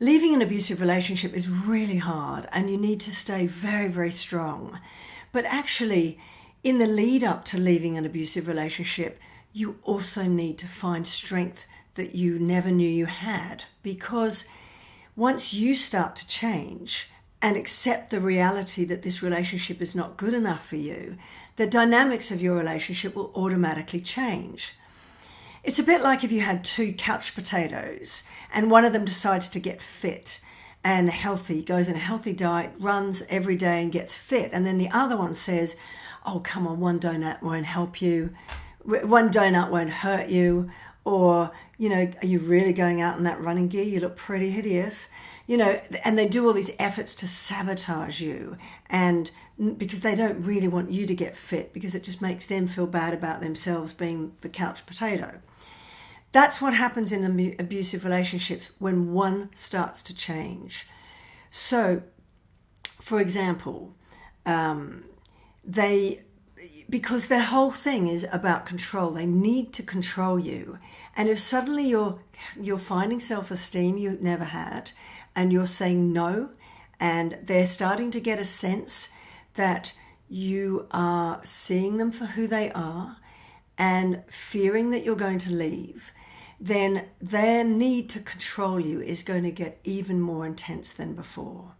Leaving an abusive relationship is really hard and you need to stay very, very strong. But actually, in the lead up to leaving an abusive relationship, you also need to find strength that you never knew you had. Because once you start to change and accept the reality that this relationship is not good enough for you, the dynamics of your relationship will automatically change. It's a bit like if you had two couch potatoes and one of them decides to get fit and healthy, goes on a healthy diet, runs every day and gets fit. And then the other one says, oh, come on, one donut won't help you. One donut won't hurt you. Or, are you really going out in that running gear? You look pretty hideous. And they do all these efforts to sabotage you. And because they don't really want you to get fit, because it just makes them feel bad about themselves being the couch potato. That's what happens in abusive relationships when one starts to change. So, for example, because their whole thing is about control, they need to control you. And if suddenly you're finding self-esteem you never had, and you're saying no, and they're starting to get a sense that you are seeing them for who they are and fearing that you're going to leave, then their need to control you is going to get even more intense than before.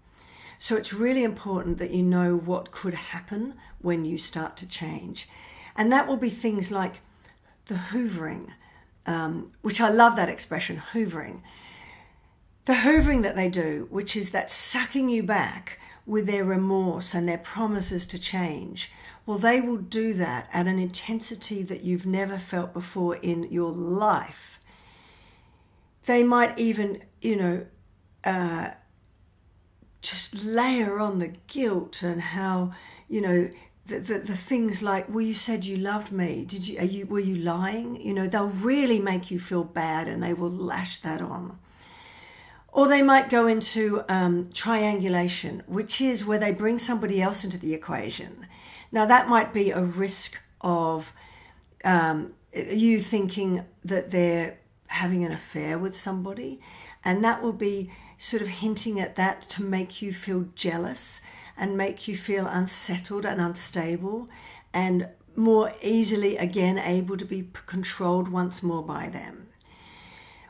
So it's really important that you know what could happen when you start to change. And that will be things like the hoovering, which I love that expression, hoovering. The hoovering that they do, which is that sucking you back with their remorse and their promises to change. Well, they will do that at an intensity that you've never felt before in your life. They might even, just layer on the guilt and how, the things like, well, you said you loved me. Were you lying? They'll really make you feel bad and they will lash that on. Or they might go into triangulation, which is where they bring somebody else into the equation. Now, that might be a risk of you thinking that they're having an affair with somebody, and that will be sort of hinting at that to make you feel jealous and make you feel unsettled and unstable and more easily, again, able to be controlled once more by them.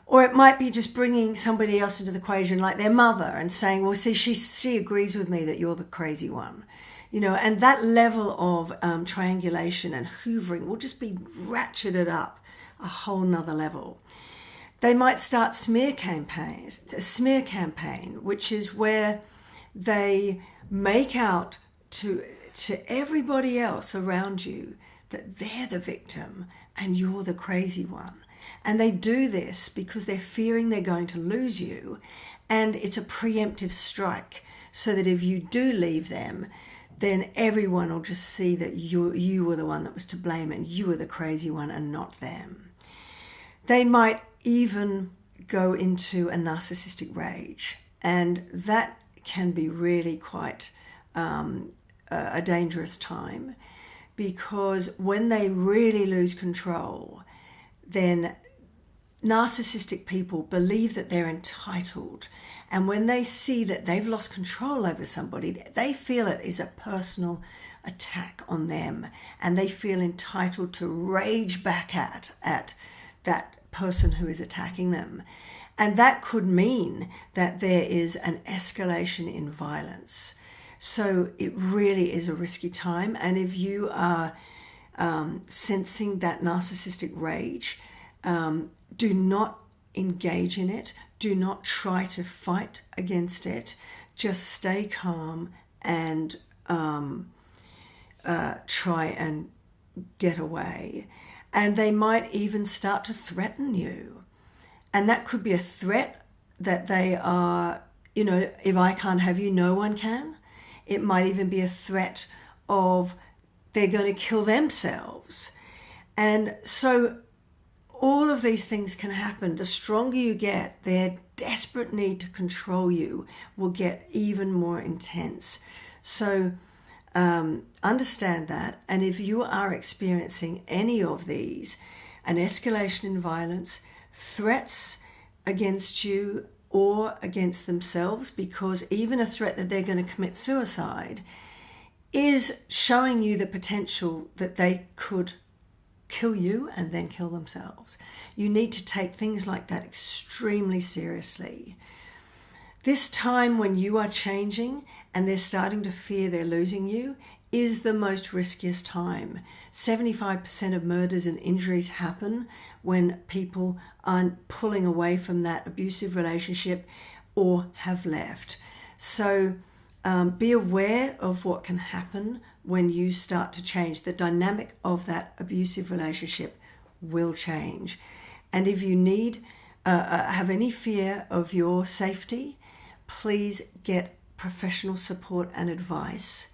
Or it might be just bringing somebody else into the equation, like their mother, and saying, well, see, she agrees with me that you're the crazy one. And that level of triangulation and hoovering will just be ratcheted up a whole nother level. They might start a smear campaign, which is where they make out to everybody else around you that they're the victim and you're the crazy one. And they do this because they're fearing they're going to lose you, and it's a preemptive strike, so that if you do leave them, then everyone will just see that you were the one that was to blame and you were the crazy one and not them. They might even go into a narcissistic rage, and that can be really quite a dangerous time, because when they really lose control, then narcissistic people believe that they're entitled. And when they see that they've lost control over somebody, they feel it is a personal attack on them. And they feel entitled to rage back at that person who is attacking them. And that could mean that there is an escalation in violence. So it really is a risky time. And if you are sensing that narcissistic rage, do not engage in it. Do not try to fight against it. Just stay calm and try and get away. And they might even start to threaten you. And that could be a threat that they are, if I can't have you, no one can. It might even be a threat of they're going to kill themselves. And so all of these things can happen. The stronger you get, their desperate need to control you will get even more intense. So understand that. And if you are experiencing any of these, an escalation in violence, threats against you, or against themselves, because even a threat that they're going to commit suicide is showing you the potential that they could kill you and then kill themselves. You need to take things like that extremely seriously. This time when you are changing and they're starting to fear they're losing you is the most riskiest time. 75% of murders and injuries happen when people are pulling away from that abusive relationship or have left. So be aware of what can happen when you start to change. The dynamic of that abusive relationship will change. And if you need, have any fear of your safety, please get professional support and advice.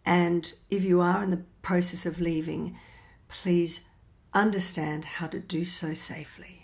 And if you are in the process of leaving, please understand how to do so safely.